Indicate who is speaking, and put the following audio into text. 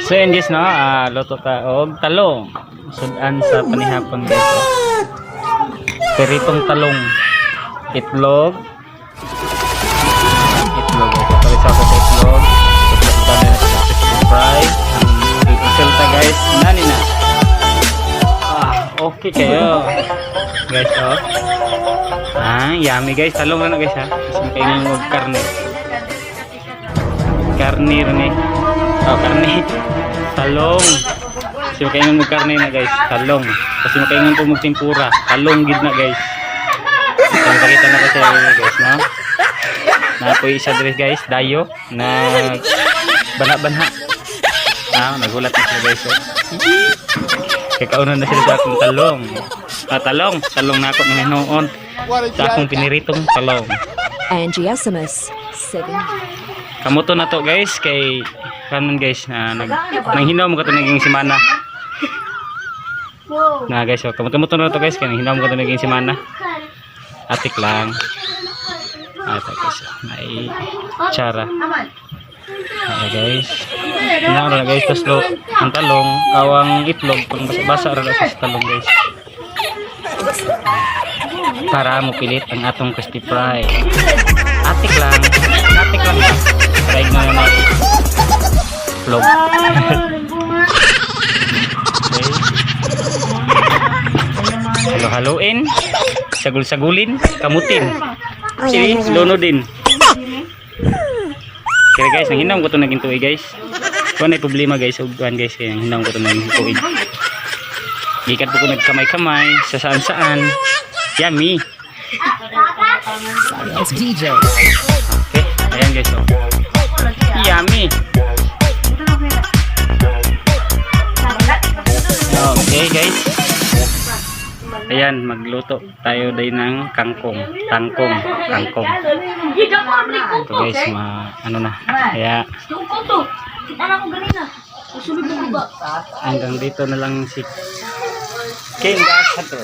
Speaker 1: So yun guys, no, luto ta og talong. Sudan sa panihapon guys. Peritong talong. Itlog. Itlog. Parisa ko sa itlog. Sudan na sa fry. Ang resulta guys, nani na. Okay kayo. Guys, oh. Yummy guys. Talong na guys ha. Kasi kayo ng karne. Karne rin eh. Karne. Talong. Kasi makaingon mo karne na guys. Talong. Kasi makaingon po magtimpura. Talong gid na guys. So, nakakita na kasi guys, no? Na po isa dres guys. Dayo. Na banha-banha. Nagulat na sila guys. Kakaunan na sila sa akong talong. Talong. Talong na ako ng noon. Sa akong piniritong talong.
Speaker 2: Angie SMS 7.
Speaker 1: Kamuto na to guys kay kanon guys na nanghinaw mo kato naging semana. Na guys, so kamuto na to guys kay nanghinaw mo kato naging semana. Atik lang. Ito guys, may tsara. Ayan guys. Hinaw na guys, taslo ang talong, awang itlog pang basa-basa ra sa talong guys. Para mo pilit ang atong crispy fry. Atik lang. Atik lang. Try na natin. Vlog. Okay. Halo-haloin. Sagul-sagulin. Kamutin. Sige, lono din. Kaya guys, nanghinam ko ito naging tuig guys. Kung may problema guys, uguan guys, kaya nanghinam ko ito naging tuig. Gikat po ko nagkamay-kamay, sa saan-saan. Yummy.
Speaker 2: It's DJ.
Speaker 1: Okay, ayan guys, oh. Yummy. Okay guys. Ayan, magluto tayo din ng kangkong. Kangkong. Ito guys, ano na. Kaya hanggang dito na lang si King Gasato.